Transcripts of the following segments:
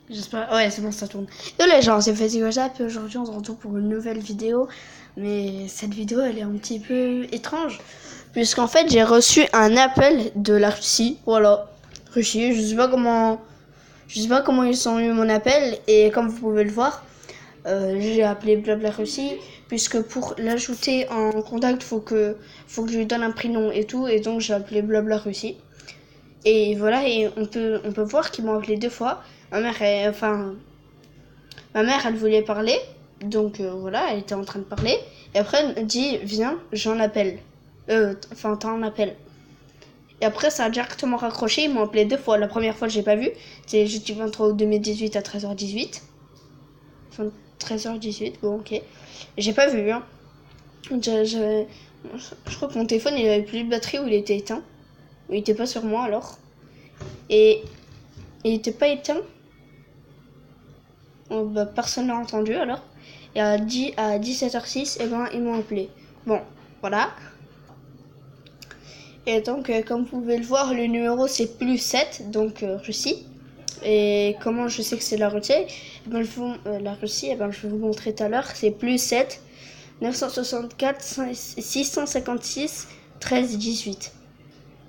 J'espère. Ouais, c'est bon, ça tourne. Et les gens, c'est Fatigué WhatsApp. Aujourd'hui, on se retrouve pour une nouvelle vidéo. Mais cette vidéo, elle est un petit peu étrange. Puisqu'en fait, j'ai reçu un appel de la Russie. Voilà. Russie, je sais pas comment. Je sais pas comment ils ont eu mon appel. Et comme vous pouvez le voir, j'ai appelé Blabla Russie. Puisque pour l'ajouter en contact, faut que je lui donne un prénom et tout. Et donc, j'ai appelé Blabla Russie. Et voilà, et on peut voir qu'ils m'ont appelé 2 fois. Ma mère, elle voulait parler, donc voilà, elle était en train de parler. Et après, elle me dit, viens, j'en appelle. T'en appelles. Et après, ça a directement raccroché, ils m'ont appelé 2 fois. La première fois, j'ai pas vu. C'est jeudi 23 août 2018 à 13h18. Enfin, 13h18, bon, ok. J'ai pas vu, hein. Je crois que mon téléphone, il avait plus de batterie ou il était éteint. Ou il était pas sur moi alors. Et il était pas éteint. Personne n'a entendu alors. Et à 17h06, ils m'ont appelé. Bon, voilà. Et donc, comme vous pouvez le voir, le numéro c'est +7, donc Russie. Et comment je sais que c'est la Russie? La Russie, je vais vous montrer tout à l'heure. C'est +7 964 656 13 18.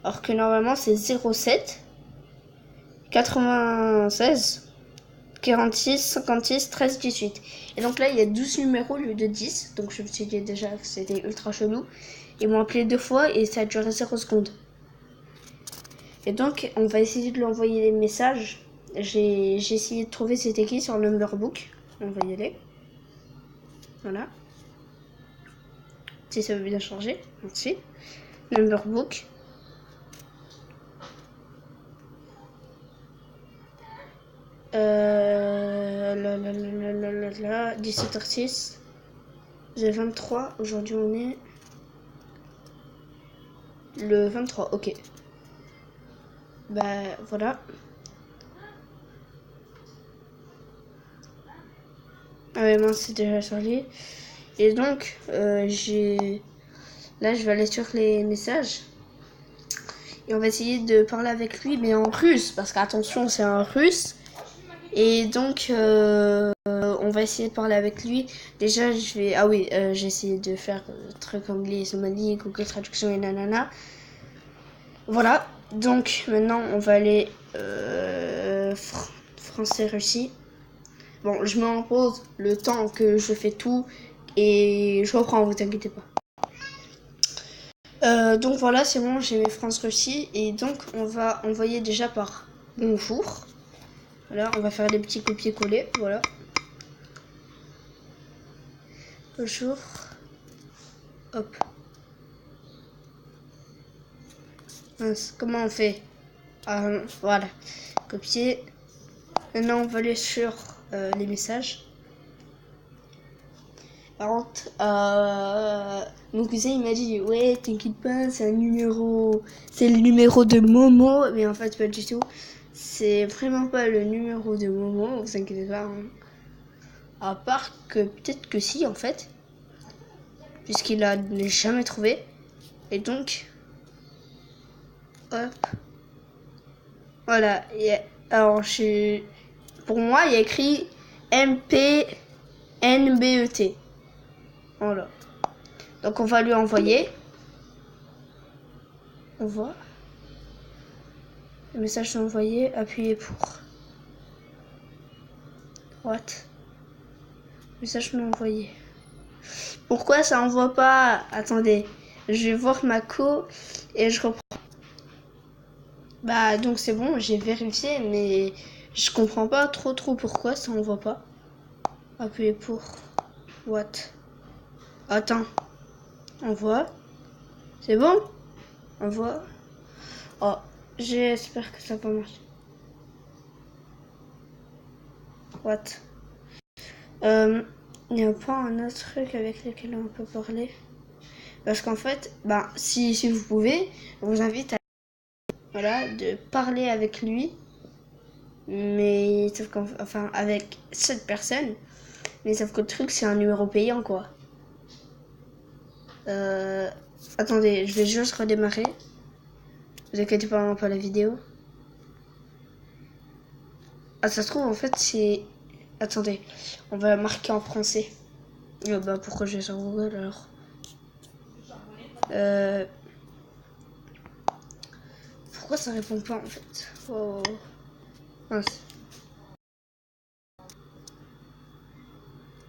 Alors que normalement c'est 07 96 46, 56, 13, 18. Et donc là, il y a 12 numéros au lieu de 10. Donc je me suis dit déjà que c'était ultra chelou. Ils m'ont appelé 2 fois et ça a duré 0 secondes. Et donc, on va essayer de lui envoyer des messages. J'ai essayé de trouver c'était qui sur le numberbook. On va y aller. Voilà. Si ça veut bien changer. Merci. Numberbook. Là, 17h06. J'ai 23. Aujourd'hui, on est le 23. Ok. Bah, voilà. Ah ouais, moi c'est déjà chargé. Et donc, là, je vais aller sur les messages. Et on va essayer de parler avec lui, mais en russe. Parce qu'attention, c'est un russe. Et donc, on va essayer de parler avec lui. Déjà, j'ai essayé de faire truc anglais, Somalie, Google Traduction et nanana. Voilà. Donc, maintenant, on va aller français-Russie. Bon, je me en pause le temps que je fais tout et je reprends, vous inquiétez pas. Donc voilà, c'est bon, j'ai mes France-Russie et donc on va envoyer déjà par bonjour. Voilà, on va faire des petits copier-coller, voilà. Bonjour. Hop. Mince, comment on fait? Voilà. Copier. Maintenant, on va aller sur les messages. Par contre, mon cousin il m'a dit ouais t'inquiète pas c'est le numéro de Momo, mais en fait pas du tout, c'est vraiment pas le numéro de Momo, vous inquiétez pas, hein. À part que peut-être que si en fait, puisqu'il a jamais trouvé, et donc hop, voilà, alors pour moi il y a écrit MPNBET, voilà. Donc on va lui envoyer. On voit. Les messages sont envoyés. Appuyez pour. What? Message non envoyé. Pourquoi ça envoie pas? Attendez. Je vais voir ma co et je reprends. Bah donc c'est bon, j'ai vérifié, mais je comprends pas trop pourquoi ça envoie pas. Appuyez pour. What? Attends. Envoie. C'est bon? Envoie. Oh, j'espère que ça va marcher. What? Il n'y a pas un autre truc avec lequel on peut parler? Parce qu'en fait, si vous pouvez, je vous invite de parler avec lui. Mais sauf avec cette personne. Mais sauf que le truc, c'est un numéro payant, quoi. Attendez, je vais juste redémarrer. Vous inquiétez pas la vidéo. Ah, ça se trouve, en fait, c'est... Attendez, on va la marquer en français. Bah, pourquoi je vais sur Google, alors Pourquoi ça répond pas, en fait? Oh. Mince.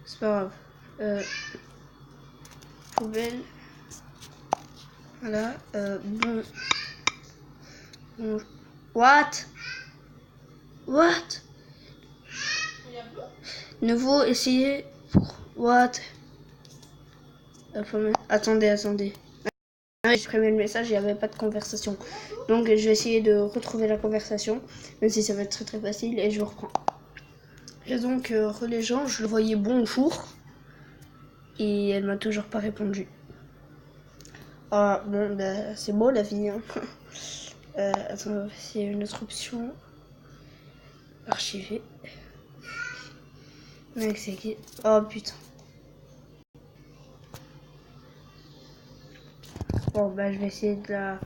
C'est pas grave. Poubelle. Voilà. Bon. What? Nouveau, essayez pour... What? Attendez. J'ai supprimé le message, il n'y avait pas de conversation. Donc je vais essayer de retrouver la conversation, même si ça va être très très facile, et je reprends. Et donc, les gens, je le voyais bonjour, et elle m'a toujours pas répondu. Ah, bon, bah, c'est beau la vie, hein. Attends, c'est une autre option. Archiver. Mec, c'est qui? Oh putain. Bon, bah, je vais essayer de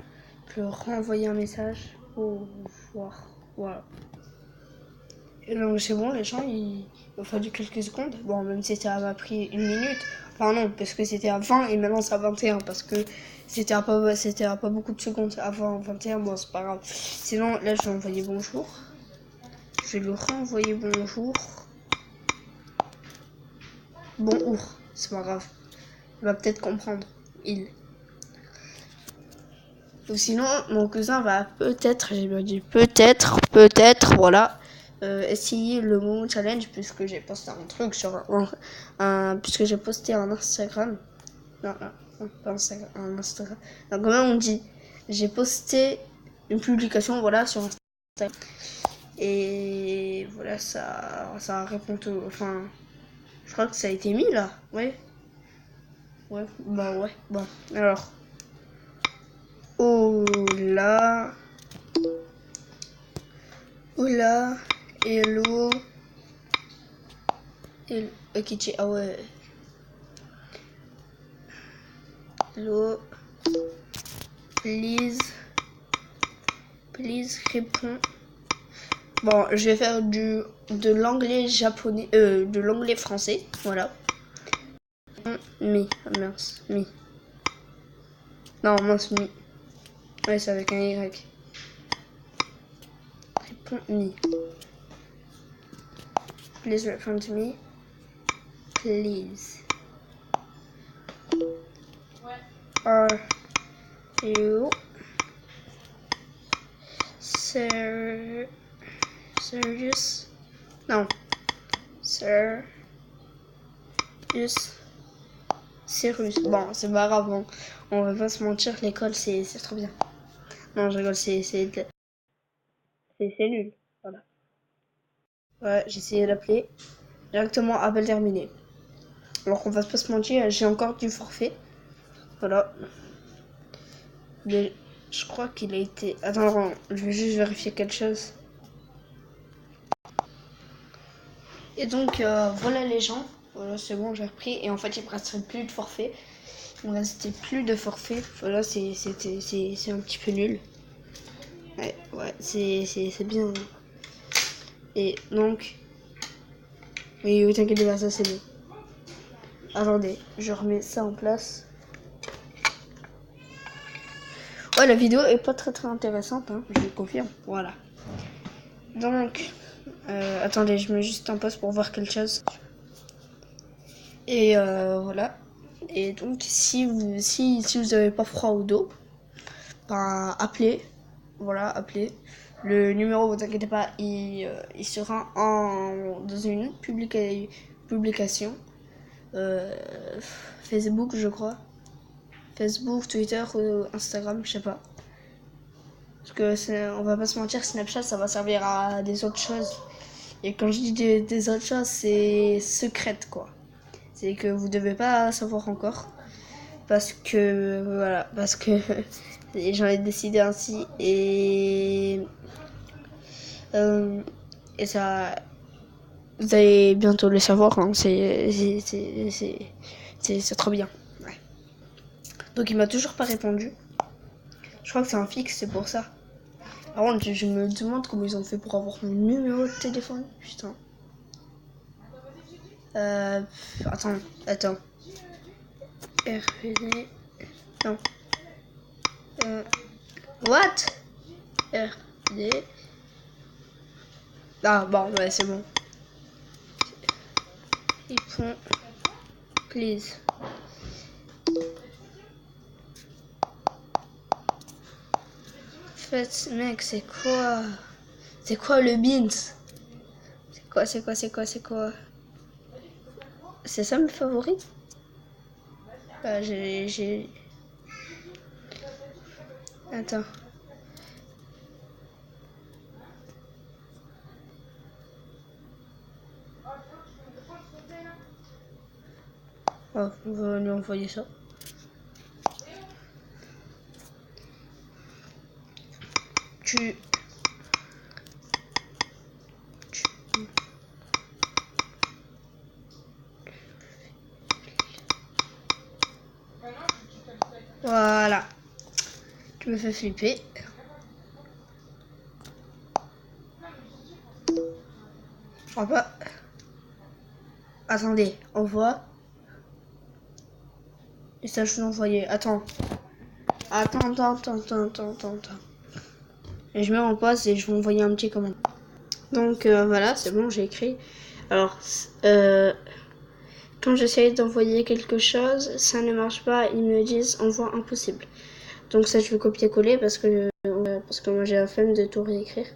le renvoyer un message pour voir. Voilà. Et donc, c'est bon, les gens, il m'a fallu quelques secondes. Bon, même si ça m'a pris 1 minute. Enfin, non, parce que c'était à 20 et maintenant c'est à 21. Parce que c'était à pas beaucoup de secondes. Avant 21, bon, c'est pas grave. Sinon, là, je vais envoyer bonjour. Je vais le renvoyer bonjour. Bonjour, c'est pas grave. Il va peut-être comprendre. Ou sinon, mon cousin va peut-être, j'ai bien dit peut-être, voilà, essayer le Momo Challenge puisque j'ai posté un truc sur puisque j'ai posté un Instagram. Non, pas Instagram, un Instagram. Donc, comment on dit? J'ai posté une publication, voilà, sur Instagram. Et voilà, ça répond tout. Enfin, je crois que ça a été mis là, ouais. Ouais, bah ouais, bon. Alors, hola, hello, ok, ah ouais. Hello, please réponds. Bon, je vais faire de l'anglais japonais, de l'anglais français, voilà. Mince, non, mince, mi. Ouais, c'est avec un Y. Réponds, mi. Please respond to me. Please. Are you serious? Non. Serious. Cyrus. Bon, c'est pas grave, bon. On va pas se mentir, l'école c'est trop bien. Non, je rigole, c'est nul. Voilà. Ouais, j'ai essayé d'appeler. Directement, appel terminé. Alors on va pas se mentir, j'ai encore du forfait. Voilà. Mais je crois qu'il a été... Attends, je vais juste vérifier quelque chose. Et donc, voilà les gens. Voilà, c'est bon, j'ai repris. Et en fait, il me restait plus de forfait. Il me restait plus de forfait. Voilà, c'est un petit peu nul. Ouais, c'est bien. Et donc... Oui, t'inquiète pas, ça c'est bon. Attendez, je remets ça en place. Ouais, la vidéo est pas très intéressante, hein, je confirme. Voilà. Donc, attendez, je mets juste en pause pour voir quelque chose. Et voilà. Et donc, si vous avez pas froid au dos, ben, appelez. Voilà, appelez. Le numéro, vous inquiétez pas, il sera dans une publication. Facebook, je crois. Facebook, Twitter ou Instagram, je sais pas. Parce que on va pas se mentir, Snapchat, ça va servir à des autres choses. Et quand je dis des autres choses, c'est secrète, quoi. C'est que vous devez pas savoir encore. Parce que, voilà, j'en ai décidé ainsi. Et ça, vous allez bientôt le savoir, hein. C'est trop bien. Ouais. Donc il m'a toujours pas répondu. Je crois que c'est un fixe, c'est pour ça. Par contre, je me demande comment ils ont fait pour avoir mon numéro de téléphone. Putain. Attends. RPD. Non. What? RPD. Ah bon, ouais, c'est bon. Répond. Please. En fait, mec, c'est quoi? C'est quoi le beans? C'est quoi? C'est ça mes favoris? Bah, j'ai... Attends. Oh, on va lui envoyer ça. Tu... Voilà. Tu me fais flipper. On va... Attendez, on voit. Et ça, je vais l'envoyer. Attends. Et je mets en pause et je vais envoyer un petit commentaire. Donc voilà, c'est bon, j'ai écrit. Alors, quand j'essaye d'envoyer quelque chose, ça ne marche pas. Ils me disent envoi impossible. Donc ça, je vais copier-coller parce que moi j'ai la flemme de tout réécrire.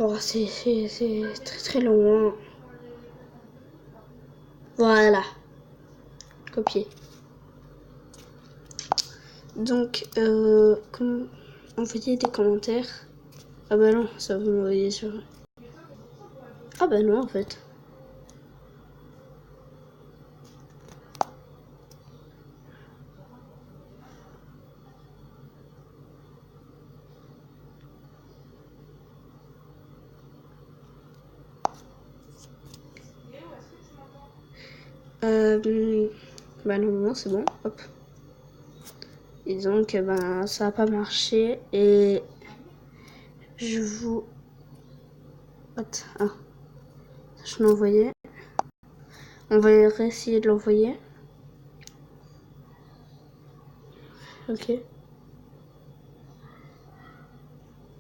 Oh, c'est très long. Hein. Voilà. Copier. Donc, comment envoyer des commentaires? Ah bah non, ça va m'envoyer sur... Ah bah non, en fait. Bah non, c'est bon. Hop. Et donc, ben, ça n'a pas marché. Et je vous... Attends. Je l'ai envoyé. On va essayer de l'envoyer. Ok.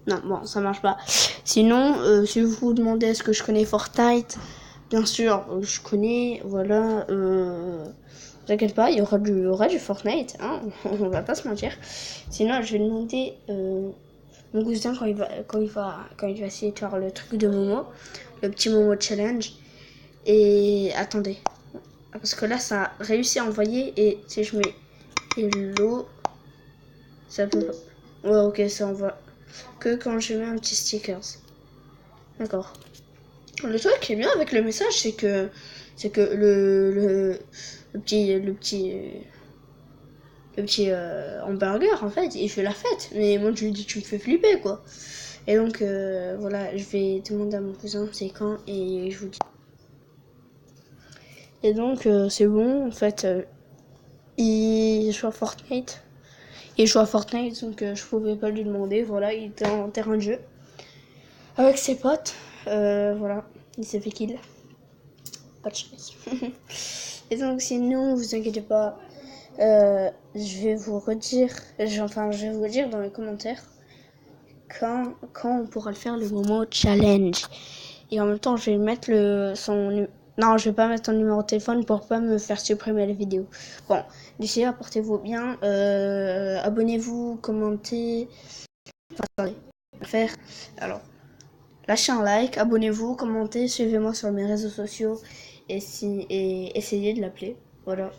Non, bon, ça marche pas. Sinon, si vous vous demandez est-ce que je connais Fortnite, bien sûr, je connais, voilà. T'inquiète pas, il y aura du Fortnite, hein, on va pas se mentir. Sinon, je vais demander mon cousin quand il va essayer de faire le truc de Momo, le petit Momo challenge. Et attendez, parce que là, ça a réussi à envoyer et si je mets hello, ça peut pas. Ouais, ok, ça envoie que quand je mets un petit stickers. D'accord. Le truc qui est bien avec le message, c'est que le petit hamburger, en fait, il fait la fête. Mais moi, je lui dis, tu me fais flipper, quoi. Et donc, voilà, je vais demander à mon cousin c'est quand et je vous dis. Et donc, c'est bon, en fait, il joue à Fortnite. Donc je pouvais pas lui demander. Voilà, il était en terrain de jeu avec ses potes. Voilà, il s'est fait kill. Pas de chance. Et donc sinon, vous inquiétez pas, je vais vous dire dans les commentaires quand on pourra le faire le Momo challenge. Et en même temps, je vais mettre non, je vais pas mettre ton numéro de téléphone pour pas me faire supprimer la vidéo. Bon, d'ici là, portez-vous bien. Abonnez-vous, commentez. Enfin, attendez, faire. Alors, lâchez un like, abonnez-vous, commentez, suivez-moi sur mes réseaux sociaux et essayez de l'appeler. Voilà.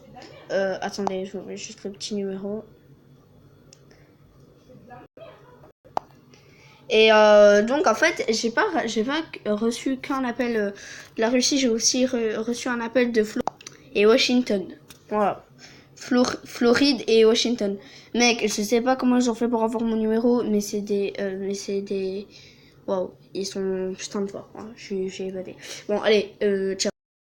Attendez, je vous mets juste le petit numéro. Et donc en fait, j'ai pas reçu qu'un appel de la Russie, j'ai aussi reçu un appel de Floride et Washington. Voilà. Floride et Washington. Mec, je sais pas comment ils ont fait pour avoir mon numéro, mais c'est des waouh. ils sont putain de forts. Hein. Je suis épaté. Bon, allez, ciao.